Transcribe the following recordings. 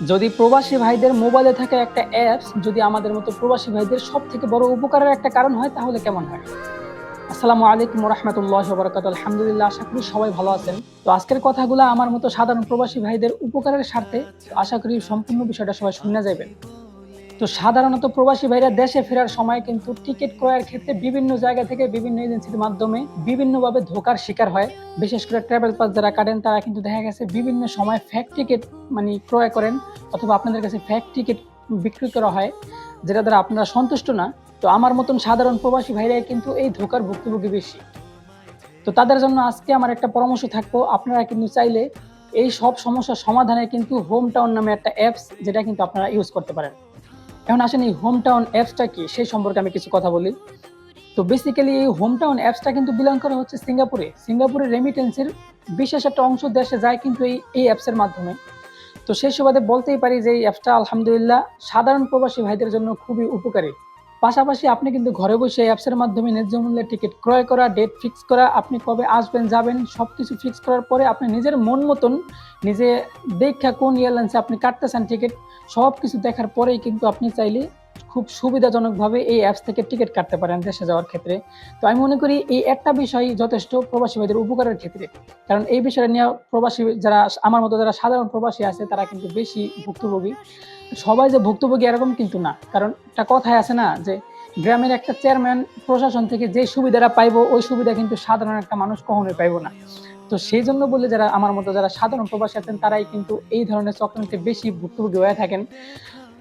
যদি প্রবাসী ভাইদের মোবাইলে থাকা একটা অ্যাপস যদি আমাদের মতো প্রবাসী ভাইদের সব থেকে বড় উপকারের একটা কারণ হয় তাহলে কেমন হয়? আসসালামু আলাইকুম রাহমাতুল্লাহি ওয়া বারাকাতুহু। আলহামদুলিল্লাহ, আশা করি সবাই ভালো আছেন। তো আজকের কথাগুলো আমার মতো সাধারণ প্রবাসী ভাইদের উপকারের স্বার্থে। আশা করি সম্পূর্ণ বিষয়টা সবাই শুনে যাবেন। তো সাধারণত প্রবাসী ভাইরা দেশে ফেরার সময় কিন্তু টিকিট ক্রয়ের ক্ষেত্রে বিভিন্ন জায়গা থেকে বিভিন্ন এজেন্সির মাধ্যমে বিভিন্নভাবে ধোঁকার শিকার হয়। বিশেষ করে ট্রাভেল পাস যারা কাটেন তারা কিন্তু দেখা গেছে বিভিন্ন সময় ফেক টিকিট ক্রয় করেন, অথবা আপনাদের কাছে ফেক টিকিট বিক্রি করা হয়, যেটা দ্বারা আপনারা সন্তুষ্ট না। তো আমার মতন সাধারণ প্রবাসী ভাইরাই কিন্তু এই ধোঁকার ভুক্তভোগী বেশি। তো তাদের জন্য আজকে আমার একটা পরামর্শ থাকবো, আপনারা কিন্তু চাইলে এই সব সমস্যার সমাধানে কিন্তু হোম টাউন নামে একটা অ্যাপস, যেটা কিন্তু আপনারা ইউজ করতে পারেন। এখন আসেন এই হোম টাউন অ্যাপসটা কি সেই সম্পর্কে আমি কিছু কথা বলি। তো বেসিক্যালি এই হোম টাউন অ্যাপসটা কিন্তু বিলং করে হচ্ছে সিঙ্গাপুরের রেমিটেন্সের বিশেষ একটা অংশ দেশে যায় কিন্তু এই অ্যাপসের মাধ্যমে। তো সেই সুবাদে বলতেই পারি যে এই অ্যাপসটা আলহামদুলিল্লাহ সাধারণ প্রবাসী ভাইদের জন্য খুবই উপকারী। পাশাপাশি আপনি কিন্তু ঘরে বসে এই অ্যাপসের মাধ্যমে ন্যায্য মূল্যে টিকিট ক্রয় করা, ডেট ফিক্স করা, আপনি কবে আসবেন যাবেন সবকিছু ফিক্স করার পরে আপনি নিজের মন মতন নিজে দেখা কোন এয়ারলাইন্সে আপনি কাটতেছেন টিকিট, সবকিছু দেখার পরেই কিন্তু আপনি চাইলে খুব সুবিধাজনকভাবে এই অ্যাপস থেকে টিকিট কাটতে পারেন দেশে যাওয়ার ক্ষেত্রে। তো আমি মনে করি এই একটা বিষয় যথেষ্ট প্রবাসী ভাইদের উপকারের ক্ষেত্রে। কারণ এই বিষয়টা নিয়ে প্রবাসী যারা আমার মতো যারা সাধারণ প্রবাসী আছে তারা কিন্তু বেশি ভুক্তভোগী। সবাই যে ভুক্তভোগী এরকম কিন্তু না। কারণ একটা কথায় আছে না যে গ্রামের একটা চেয়ারম্যান প্রশাসন থেকে যে সুবিধাটা পাইবো ওই সুবিধা কিন্তু সাধারণ একটা মানুষ কখনোই পাইবো না। তো সেই জন্য বলে যারা আমার মতো যারা সাধারণ প্রবাসী আছেন তারাই কিন্তু এই ধরনের চক্রান্তে বেশি ভুক্তভোগী হয়ে থাকেন।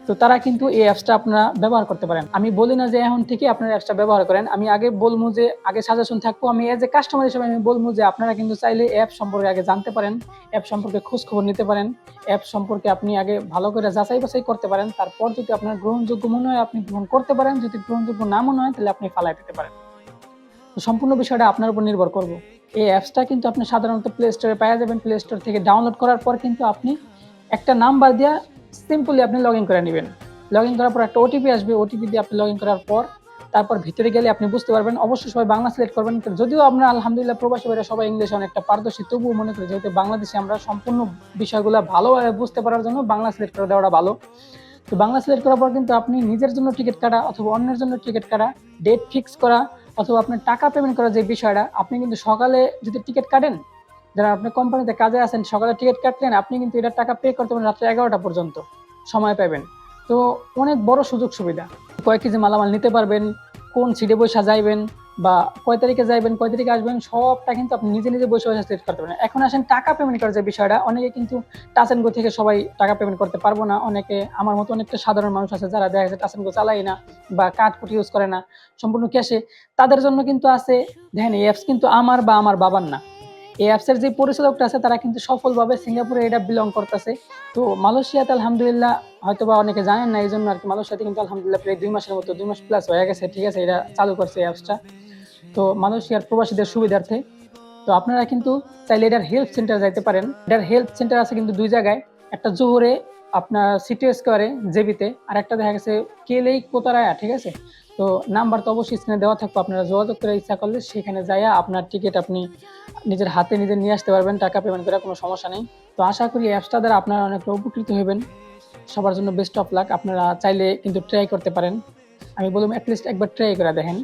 তো তারা কিন্তু এই অ্যাপসটা আপনারা ব্যবহার করতে পারেন। আমি বলি না যে এখন থেকে আপনারা অ্যাপসটা ব্যবহার করেন। আমি আগে বলবো যে আগে সাজেশন থাকবো। আমি এজ এ কাস্টমার হিসেবে আমি বলবো যে আপনারা কিন্তু চাইলে অ্যাপ সম্পর্কে আগে জানতে পারেন, অ্যাপ সম্পর্কে খোঁজ খবর নিতে পারেন, অ্যাপ সম্পর্কে আপনি আগে ভালো করে যাচাই বাছাই করতে পারেন। তারপর যদি আপনার গ্রহণযোগ্য মনে হয় আপনি গ্রহণ করতে পারেন, যদি গ্রহণযোগ্য না মনে হয় তাহলে আপনি ফালায় দিতে পারেন। তো সম্পূর্ণ বিষয়টা আপনার উপর নির্ভর করব। এই অ্যাপসটা কিন্তু আপনি সাধারণত প্লে স্টোরে পাওয়া যাবেন। প্লে স্টোর থেকে ডাউনলোড করার পর কিন্তু আপনি একটা নাম্বার দিয়ে সিম্পলি আপনি লগ ইন করে নেবেন। লগ ইন করার পর একটা ওটিপি আসবে, ওটিপি দিয়ে আপনি লগ ইন করার পর তারপর ভিতরে গেলে আপনি বুঝতে পারবেন। অবশ্যই সবাই বাংলা সিলেক্ট করবেন। যদিও আমরা আলহামদুলিল্লাহ প্রবাসী ভাইরা সবাই ইংলিশে অনেকটা পারদর্শী, তবুও মনে করি যেহেতু বাংলাদেশে আমরা সম্পূর্ণ বিষয়গুলো ভালোভাবে বুঝতে পারার জন্য বাংলা সিলেক্ট করে দেওয়াটা ভালো। তো বাংলা সিলেক্ট করার পর কিন্তু আপনি নিজের জন্য টিকিট কাটা অথবা অন্যের জন্য টিকিট কাটা, ডেট ফিক্স করা অথবা আপনার টাকা পেমেন্ট করার যে বিষয়টা, আপনি কিন্তু সকালে যদি টিকিট কাটেন, যারা আপনি কোম্পানিতে কাজে আছেন সকালে টিকিট কাটলেন, আপনি কিন্তু এটার টাকা পে করতে পারেন রাত্রে 11টা পর্যন্ত সময় পাবেন। তো অনেক বড় সুযোগ সুবিধা। কয় কেজি মালামাল নিতে পারবেন, কোন সিটে বসে যাইবেন বা কয় তারিখে যাইবেন, কয় তারিখে আসবেন, সবটা কিন্তু আপনি নিজে নিজে বসে বসে সিলেক্ট করতে পারেন। এখন আসেন টাকা পেমেন্ট করার যে বিষয়টা, অনেকে কিন্তু টাচ এন্ড গো থেকে সবাই টাকা পেমেন্ট করতে পারবো না। অনেকে আমার মতো অনেকটা সাধারণ মানুষ আছে যারা দেখা যাচ্ছে টাচ এন্ড গো চালাই না বা কার্ড কুটি ইউজ করে না, সম্পূর্ণ ক্যাশে। তাদের জন্য কিন্তু আছে, দেখেন এই অ্যাপস কিন্তু আমার বা আমার বাবার না। এই অ্যাপসের যে পরিচালকটা আছে তারা কিন্তু সফলভাবে সিঙ্গাপুরে এটা বিলং করতেছে। তো মালয়েশিয়াতে আলহামদুলিল্লাহ হয়তোবা অনেকে জানেন না, এই জন্য আর কি মালয়েশিয়াতে কিন্তু আলহামদুলিল্লাহ প্রায় 2 মাসের মতো 2 মাস প্লাস হয়ে গেছে, ঠিক আছে, এটা চালু করছে এই অ্যাপসটা। তো মালয়েশিয়ার প্রবাসীদের সুবিধার্থে। তো আপনারা কিন্তু চাইলে এটার হেল্প সেন্টার যাইতে পারেন। এটার হেল্প সেন্টার আছে কিন্তু 2 জায়গায়, একটা জোহরে আপনার সিটি স্কোয়ারে জেবিতে, আর একটা দেখা গেছে কেলেই কোতারায়া, ঠিক আছে। তো নাম্বার তো অবশ্যই স্ক্রিনে দেওয়া থাকবে, আপনারা যোগাযোগ করে ইচ্ছা করলে সেখানে যাইয়া আপনার টিকিট আপনি নিজের হাতে নিজে নিয়ে আসতে পারবেন, টাকা পেমেন্ট করে কোনো সমস্যা নেই। তো আশা করি অ্যাপসটা দ্বারা আপনারা অনেকটা উপকৃত হবেন। সবার জন্য বেস্ট অফ লাক। আপনারা চাইলে কিন্তু ট্রাই করতে পারেন। আমি বললাম অ্যাটলিস্ট একবার ট্রাই করে দেখেন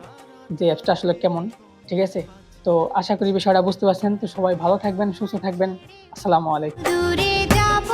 যে অ্যাপসটা আসলে কেমন, ঠিক আছে। তো আশা করি বিষয়টা বুঝতে পারছেন। তো সবাই ভালো থাকবেন, সুস্থ থাকবেন। আসসালামু আলাইকুম। দূরে যাব